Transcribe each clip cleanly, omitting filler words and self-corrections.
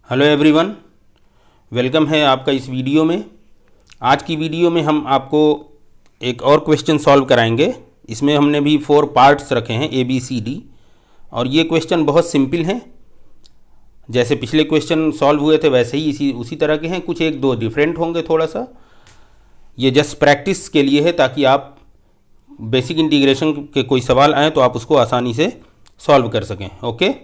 Hello everyone, welcome है आपका इस वीडियो में। आज की वीडियो में हम आपको एक और क्वेश्चन सॉल्व कराएंगे। इसमें हमने भी 4 पार्ट्स रखे हैं ABCD, और ये क्वेश्चन बहुत सिंपल हैं। जैसे पिछले क्वेश्चन सॉल्व हुए थे वैसे ही उसी तरह के हैं। कुछ एक दो डिफरेंट होंगे थोड़ा सा। ये जस्ट प्रैक्टिस के लिए है ताकि आप बेसिक इंटीग्रेशन के कोई सवाल आए तो आप उसको आसानी से सॉल्व कर सकें। ओके,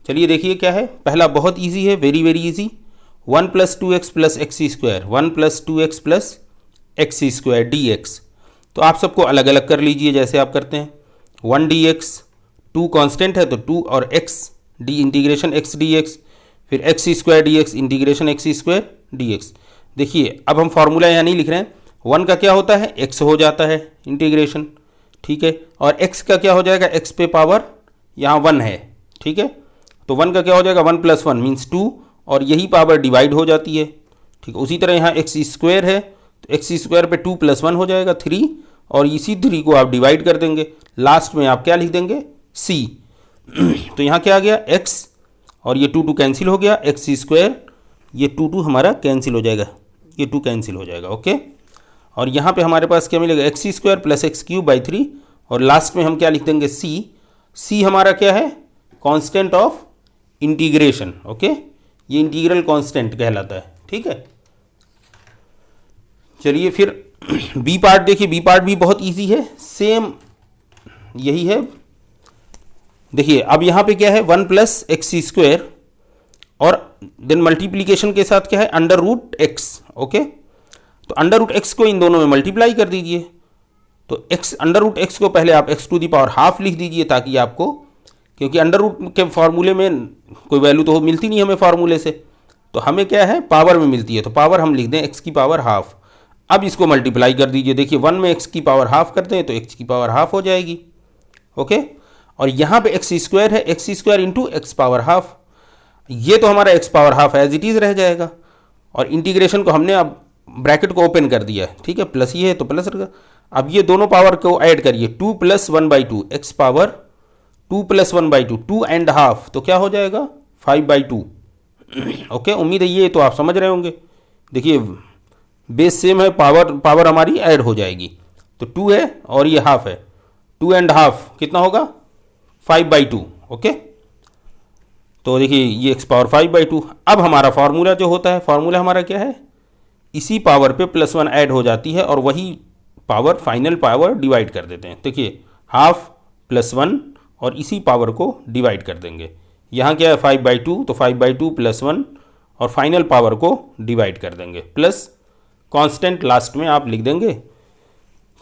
चलिए देखिए क्या है। पहला बहुत इजी है, very very easy. 1 + 2x + x² 1 + 2x + x² dx। तो आप सबको अलग अलग कर लीजिए जैसे आप करते हैं। 1 dx, 2 कांस्टेंट है तो 2 और x D integration x dx, फिर x² dx integration x² dx। देखिए अब हम फार्मूला यहाँ नहीं लिख रहे हैं। 1 का क्या होता है, x हो जाता है इंटीग्रेशन, ठीक है। और x का क्या हो जाएगा, x पे पावर यहाँ 1 है, ठीक है। तो 1 का क्या हो जाएगा, 1 + 1 मीन्स 2, और यही पावर डिवाइड हो जाती है, ठीक है। उसी तरह यहाँ x² है तो x² पे 2 + 1 हो जाएगा 3, और इसी 3 को आप डिवाइड कर देंगे। लास्ट में आप क्या लिख देंगे, c। तो यहाँ क्या आ गया, x, और ये 2 कैंसिल हो गया, x², ये 2 हमारा कैंसिल हो जाएगा, ये 2 कैंसिल हो जाएगा। ओके, और यहाँ पे हमारे पास क्या मिलेगा, x² + x³/3, और लास्ट में हम क्या लिख देंगे, c हमारा क्या है, कांस्टेंट ऑफ इंटीग्रेशन। ओके, ये इंटीग्रल कांस्टेंट कहलाता है, ठीक है। चलिए फिर बी पार्ट देखिए। बी पार्ट भी बहुत इजी है, सेम यही है। देखिए अब यहाँ पे क्या है, 1 + x², और देन मल्टीप्लीकेशन के साथ क्या है, √x। ओके, तो √x को इन दोनों में मल्टीप्लाई कर दीजिए। तो x √x को पहले आप x⁻½ लिख दीजिए, ताकि आपको, क्योंकि √ के फार्मूले में कोई वैल्यू तो मिलती नहीं हमें फार्मूले से, तो हमें क्या है, पावर में मिलती है। तो पावर हम लिख दें x⁻½ अब इसको मल्टीप्लाई कर दीजिए। देखिए 1 में x⁻½ करते हैं तो x⁻½ हो जाएगी। ओके, और यहाँ पे x² है, x² × x⁻½ ये तो हमारा x⁻½ एज इट इज़ रह जाएगा। और इंटीग्रेशन को हमने अब ब्रैकेट को ओपन कर दिया है, ठीक है। प्लस ये है तो प्लस रहेगा। अब ये दोनों पावर को ऐड करिए, 2 + 1/2 x पावर 2 + 1/2 2.5, तो क्या हो जाएगा, 5/2। ओके, उम्मीद है ये तो आप समझ रहे होंगे। देखिए बेस सेम है, पावर हमारी ऐड हो जाएगी। तो 2 है और ये हाफ है, 2.5 कितना होगा, 5/2। ओके, तो देखिए ये x⁻5/2। अब हमारा फार्मूला जो होता है, फार्मूला हमारा क्या है, इसी पावर पे +1 ऐड हो जाती है, और वही पावर फाइनल पावर डिवाइड कर देते हैं। देखिए हाफ + 1 और इसी पावर को डिवाइड कर देंगे। यहाँ क्या है, 5/2, तो 5/2 + 1 और फाइनल पावर को डिवाइड कर देंगे, प्लस कांस्टेंट लास्ट में आप लिख देंगे,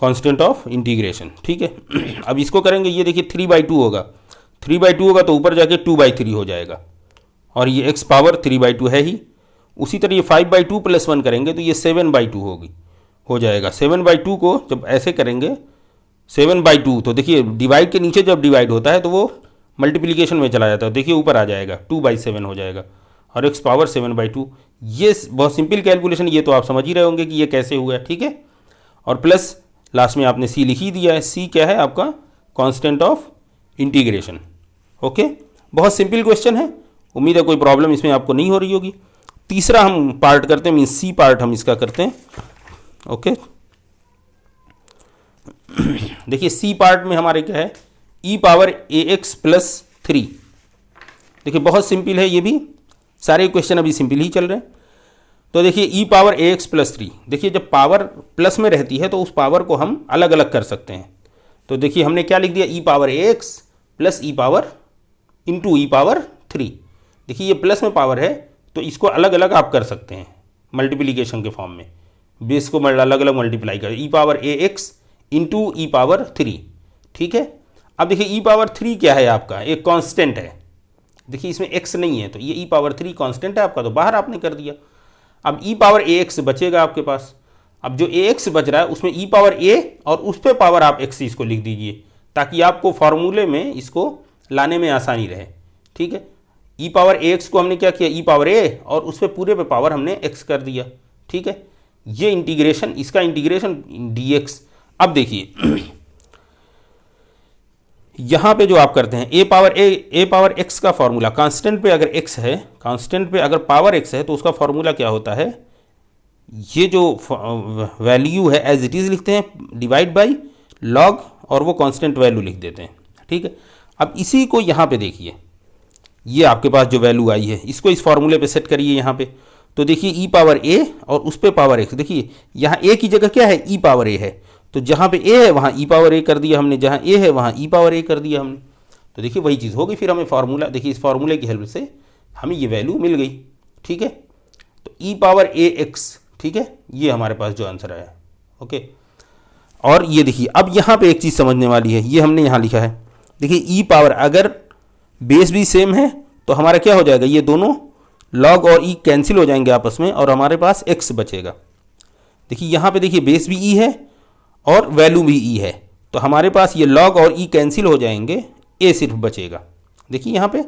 कांस्टेंट ऑफ इंटीग्रेशन, ठीक है। अब इसको करेंगे, ये देखिए 3/2 होगा, 3/2 होगा तो ऊपर जाके 2/3 हो जाएगा, और ये x पावर 3/2 है ही। उसी तरह ये 5/2 + 1 करेंगे तो ये 7/2 हो जाएगा। 7/2 को जब ऐसे करेंगे 7/2, तो देखिए डिवाइड के नीचे जब डिवाइड होता है तो वो मल्टीप्लिकेशन में चला जाता है। देखिए ऊपर आ जाएगा, 2/7 हो जाएगा, और x पावर 7/2। ये बहुत सिंपल कैलकुलेशन, ये तो आप समझ ही रहे होंगे कि ये कैसे हुआ है, ठीक है। और प्लस लास्ट में आपने c लिख ही दिया है। c क्या है आपका, कांस्टेंट ऑफ इंटीग्रेशन। ओके, बहुत सिंपल क्वेश्चन है, उम्मीद है कोई प्रॉब्लम इसमें आपको नहीं हो रही होगी। तीसरा हम पार्ट करते हैं, मीन्स c पार्ट हम इसका करते हैं। ओके, देखिए c पार्ट में हमारे क्या है, e⁻ax + 3। देखिए बहुत सिंपल है, ये भी सारे क्वेश्चन अभी सिंपल ही चल रहे हैं। तो देखिए e⁻ax + 3, देखिए जब पावर प्लस में रहती है तो उस पावर को हम अलग अलग कर सकते हैं। तो देखिए हमने क्या लिख दिया, e⁻ax + e × e⁻3। देखिए ये प्लस में पावर है तो इसको अलग अलग आप कर सकते हैं मल्टीप्लिकेशन के फॉर्म में। बेस को अलग अलग मल्टीप्लाई कर, e⁻ax × e⁻3, ठीक है। अब देखिए e⁻3 क्या है आपका, एक कांस्टेंट है। देखिए इसमें x नहीं है तो ये e⁻3 कांस्टेंट है आपका, तो बाहर आपने कर दिया। अब e⁻ax बचेगा आपके पास। अब जो ax बच रहा है उसमें e⁻a और उस पर पावर आप x इसको लिख दीजिए, ताकि आपको फार्मूले में इसको लाने में आसानी रहे, ठीक है। e⁻ax को हमने क्या किया, e⁻a और उस पर पूरे पे पावर हमने x कर दिया, ठीक है। ये इंटीग्रेशन, इसका इंटीग्रेशन dx। अब देखिए यहाँ पे जो आप करते हैं ए पावर एक्स का फॉर्मूला, कांस्टेंट पे अगर एक्स है, कांस्टेंट पे अगर पावर एक्स है तो उसका फॉर्मूला क्या होता है, ये जो वैल्यू है एज इट इज़ लिखते हैं, डिवाइड बाई लॉग, और वो कांस्टेंट वैल्यू लिख देते हैं। ठीक है, अब इसी को यहाँ पे देखिए, ये आपके पास जो वैल्यू आई है इसको इस फॉर्मूले पे सेट करिए यहाँ पे, तो देखिए ई पावर ए और उस पे पावर एक्स, देखिए यहाँ ए की जगह क्या है, ई पावर ए है, तो जहाँ पे ए है वहाँ ई पावर ए कर दिया हमने, जहाँ ए है वहाँ ई पावर ए कर दिया हमने, तो देखिए वही चीज़ होगी। फिर हमें फार्मूला, देखिए इस फार्मूले की हेल्प से हमें ये वैल्यू मिल गई। ठीक है, तो ई पावर ए एक्स, ठीक है, ये हमारे पास जो आंसर आया। ओके, और ये देखिए अब यहाँ पे एक चीज़ समझने वाली है, ये हमने यहाँ लिखा है, देखिए ई पावर, अगर बेस भी सेम है तो हमारा क्या हो जाएगा, ये दोनों लॉग और ई कैंसिल हो जाएंगे आपस में और हमारे पास एक्स बचेगा। देखिए यहाँ पे देखिए बेस भी ई है और वैल्यू भी ई है, तो हमारे पास ये लॉग और ई कैंसिल हो जाएंगे, ए सिर्फ बचेगा। देखिए यहाँ पे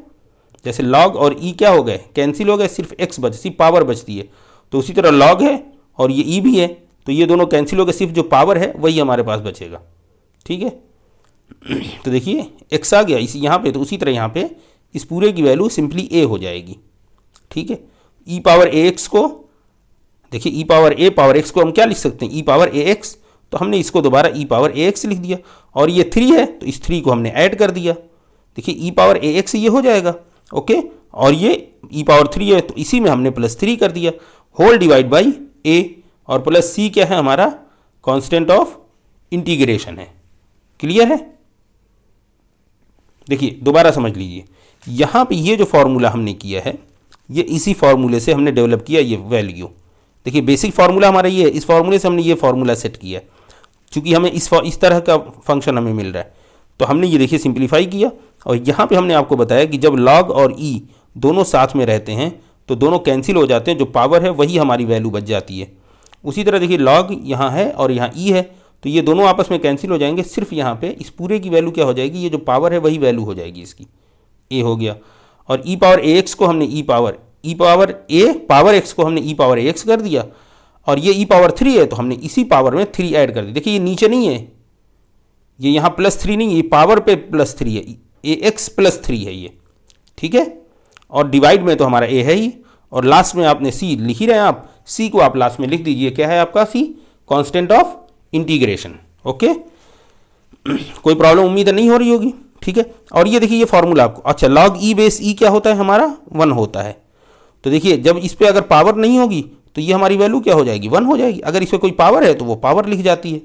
जैसे लॉग और ई क्या हो गए, कैंसिल हो गए, सिर्फ एक्स बच, सिर्फ पावर बचती है, तो उसी तरह लॉग है और ये ई भी है, तो ये दोनों कैंसिल हो गए, सिर्फ जो पावर है वही हमारे पास बचेगा। ठीक है, तो देखिए एक्स आ गया इसी यहाँ पे, तो उसी तरह यहाँ पे इस पूरे की वैल्यू सिंपली ए हो जाएगी। ठीक है, ई पावर ए एक्स को, देखिए ई पावर एक्स को हम क्या लिख सकते हैं, ई पावर ए एक्स, तो हमने इसको दोबारा ई पावर ए एक्स लिख दिया, और ये 3 है तो इस 3 को हमने ऐड कर दिया, देखिए ई पावर ए एक्स ये हो जाएगा। ओके, और ये ई पावर 3 है तो इसी में हमने +3 कर दिया, होल डिवाइड बाई ए, और प्लस सी क्या है हमारा, कांस्टेंट ऑफ इंटीग्रेशन है। क्लियर है? देखिए दोबारा समझ लीजिए, यहाँ पे ये जो फॉर्मूला हमने किया है, ये इसी फॉर्मूले से हमने डेवलप किया ये वैल्यू। देखिए बेसिक फार्मूला हमारा ये है, इस फार्मूले से हमने ये फार्मूला सेट किया, क्योंकि हमें इस तरह का फंक्शन हमें मिल रहा है, तो हमने ये देखिए सिंप्लीफाई किया, और यहाँ पे हमने आपको बताया कि जब लॉग और ई दोनों साथ में रहते हैं तो दोनों कैंसिल हो जाते हैं, जो पावर है वही हमारी वैल्यू बच जाती है। उसी तरह देखिए लॉग यहाँ है और यहाँ ई है, तो ये दोनों आपस में कैंसिल हो जाएंगे, सिर्फ यहाँ पे इस पूरे की वैल्यू क्या हो जाएगी, ये जो पावर है वही वैल्यू हो जाएगी इसकी, ए हो गया। और ई पावर ए एक्स को हमने ई पावर ए पावर एक्स को हमने ई पावर ए एक्स कर दिया, और ये ई पावर 3 है तो हमने इसी पावर में 3 ऐड कर दी। देखिए ये नीचे नहीं है, ये यहाँ +3 नहीं, ये पावर पे +3 है, ए एक्स +3 है ये। ठीक है, और डिवाइड में तो हमारा ए है ही, और लास्ट में आपने सी लिख ही रहे हैं, आप सी को आप लास्ट में लिख दीजिए, क्या है आपका सी, कांस्टेंट ऑफ इंटीग्रेशन। ओके, कोई प्रॉब्लम उम्मीद नहीं हो रही होगी। ठीक है, और ये देखिए ये फॉर्मूला आपको, अच्छा लॉग ई बेस ई क्या होता है हमारा, 1 होता है, तो देखिए जब इस पर अगर पावर नहीं होगी तो ये हमारी वैल्यू क्या हो जाएगी, 1 हो जाएगी, अगर इस पर कोई पावर है तो वो पावर लिख जाती है।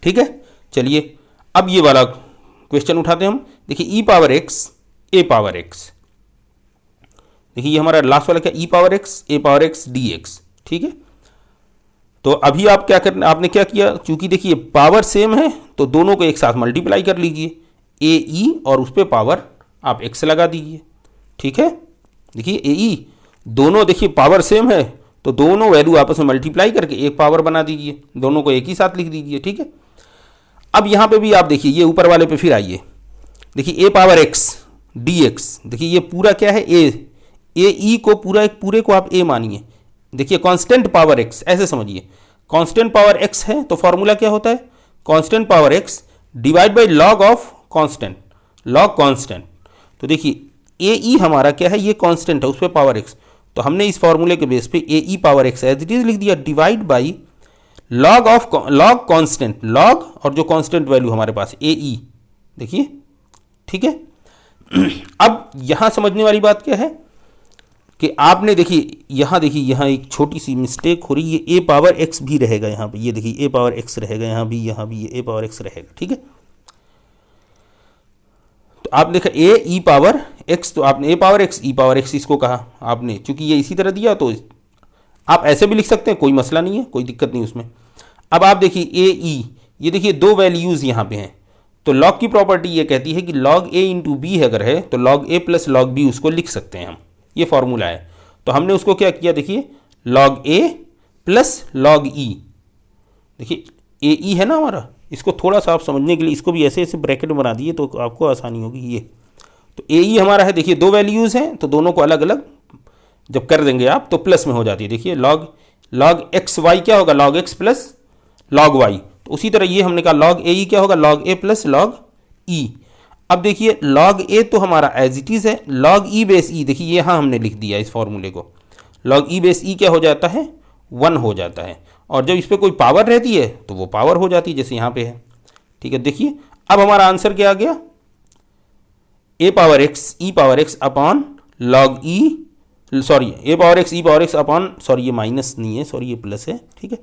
ठीक है, चलिए अब ये वाला क्वेश्चन उठाते हैं हम। देखिए ई पावर एक्स ए पावर एक्स, देखिए ये हमारा लास्ट वाला क्या, ई पावर एक्स ए पावर एक्स डी एक्स। ठीक है, तो अभी आप क्या करना, आपने क्या किया, चूंकि देखिए पावर सेम है तो दोनों को एक साथ मल्टीप्लाई कर लीजिए, ए ई और उस पर पावर आप एक्स लगा दीजिए। ठीक है, देखिए ए ई दोनों, देखिए पावर सेम है तो दोनों वैल्यू आपस में मल्टीप्लाई करके एक पावर बना दीजिए, दोनों को एक ही साथ लिख दीजिए। ठीक है, अब यहाँ पे भी आप देखिए, ये ऊपर वाले पे फिर आइए, देखिए ए पावर एक्स डी एक्स, देखिए ये पूरा क्या है, ए ई को पूरे को आप ए मानिए। देखिए कांस्टेंट पावर एक्स, ऐसे समझिए, कांस्टेंट पावर एक्स है तो फॉर्मूला क्या होता है, constant power x divide by log of constant, log constant. तो देखिए ए ई हमारा क्या है, ये कांस्टेंट है, उस पर पावर एक्स, तो हमने इस फॉर्मूले के बेस पे A E power X as it is लिख दिया, divide by log of log constant, log और जो कांस्टेंट वैल्यू हमारे पास ए ई। देखिए ठीक है, अब यहां समझने वाली बात क्या है कि आपने देखिए यहाँ एक छोटी सी मिस्टेक हो रही है, ए पावर एक्स भी रहेगा यहाँ पे, ये देखिए ए पावर एक्स रहेगा यहाँ भी ये ए पावर एक्स रहेगा। ठीक है, तो आप देखा ए ई पावर एक्स, तो आपने ए पावर एक्स ई पावर एक्स इसको कहा आपने, चूंकि ये इसी तरह दिया तो आप ऐसे भी लिख सकते हैं, कोई मसला नहीं है, कोई दिक्कत नहीं उसमें। अब आप देखिए ए ई, ये देखिए दो वैल्यूज़ यहाँ पे हैं, तो लॉग की प्रॉपर्टी ये कहती है कि लॉग ए इंटू बी अगर है तो लॉग ए प्लस लॉग बी उसको लिख सकते हैं हम, ये फॉर्मूला है। तो हमने उसको क्या किया, देखिए लॉग ए प्लस लॉग ई, देखिए ए ई है ना हमारा, इसको थोड़ा सा आप समझने के लिए इसको भी ऐसे ऐसे ब्रैकेट में बना दिए तो आपको आसानी होगी। ये तो ए ई हमारा है, देखिए दो वैल्यूज़ हैं तो दोनों को अलग अलग जब कर देंगे आप तो प्लस में हो जाती है। देखिए लॉग एक्स वाई क्या होगा, log X plus log Y, तो उसी तरह ये हमने कहा लॉग ए ई क्या होगा, लॉग ए प्लस लॉग ई। अब देखिए log a तो हमारा एज इट इज़ है, log e बेस ई देखिए यहाँ हमने लिख दिया इस फॉर्मूले को, log e बेस ई क्या हो जाता है 1 हो जाता है, और जब इस पर कोई पावर रहती है तो वो पावर हो जाती है जैसे यहाँ पे है। ठीक है, देखिए अब हमारा आंसर क्या आ गया, A power X upon log E, sorry A power X upon, sorry ये माइनस नहीं है, सॉरी ये प्लस है। ठीक है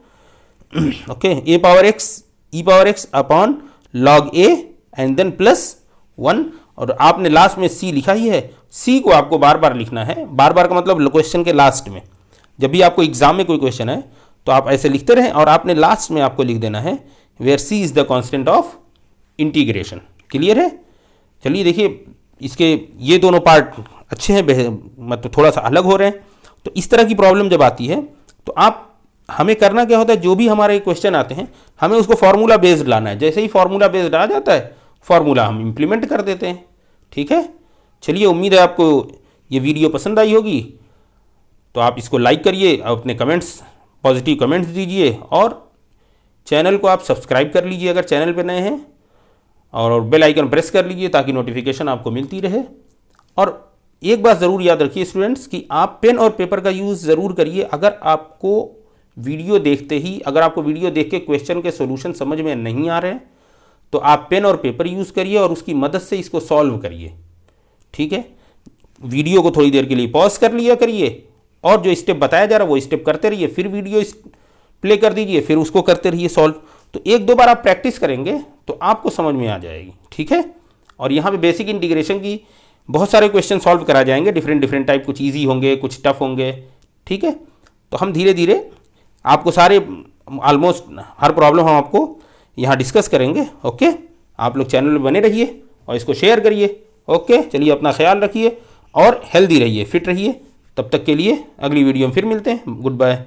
okay, A power X upon log A and then plus 1, और आपने लास्ट में सी लिखा ही है, सी को आपको बार बार लिखना है, बार बार का मतलब क्वेश्चन के लास्ट में, जब भी आपको एग्जाम में कोई क्वेश्चन है तो आप ऐसे लिखते रहें और आपने लास्ट में आपको लिख देना है where C is the constant of integration. Clear है? चलिए देखिए इसके ये दोनों पार्ट अच्छे हैं, मतलब थोड़ा सा अलग हो रहे हैं। तो इस तरह की प्रॉब्लम जब आती है तो आप हमें करना क्या होता है, जो भी हमारे क्वेश्चन आते हैं हमें उसको फार्मूला बेस्ड लाना है, जैसे ही फार्मूला बेस्ड आ जाता है फार्मूला हम इम्प्लीमेंट कर देते हैं। ठीक है, चलिए उम्मीद है आपको ये वीडियो पसंद आई होगी, तो आप इसको लाइक करिए, अपने कमेंट्स पॉजिटिव कमेंट्स दीजिए, और चैनल को आप सब्सक्राइब कर लीजिए अगर चैनल पे नए हैं, और बेल आइकन प्रेस कर लीजिए ताकि नोटिफिकेशन आपको मिलती रहे। और एक बात ज़रूर याद रखिए स्टूडेंट्स कि आप पेन और पेपर का यूज़ ज़रूर करिए। अगर आपको वीडियो देखते ही, अगर आपको वीडियो देख के क्वेश्चन के सॉल्यूशन समझ में नहीं आ रहे हैं तो आप पेन और पेपर यूज़ करिए और उसकी मदद से इसको सॉल्व करिए। ठीक है, वीडियो को थोड़ी देर के लिए पॉज कर लिया करिए और जो स्टेप बताया जा रहा है वो स्टेप करते रहिए, फिर वीडियो प्ले कर दीजिए, फिर उसको करते रहिए सॉल्व। तो एक दो बार आप प्रैक्टिस करेंगे तो आपको समझ में आ जाएगी। ठीक है, और यहाँ पे बेसिक इंटीग्रेशन की बहुत सारे क्वेश्चन सॉल्व करा जाएंगे, डिफरेंट टाइप, कुछ ईजी होंगे कुछ टफ होंगे। ठीक है, तो हम धीरे धीरे आपको सारे ऑलमोस्ट हर प्रॉब्लम हम आपको यहाँ डिस्कस करेंगे। ओके, आप लोग चैनल में बने रहिए और इसको शेयर करिए। ओके, चलिए अपना ख्याल रखिए और हेल्दी रहिए, फिट रहिए। तब तक के लिए अगली वीडियो में फिर मिलते हैं। Good bye.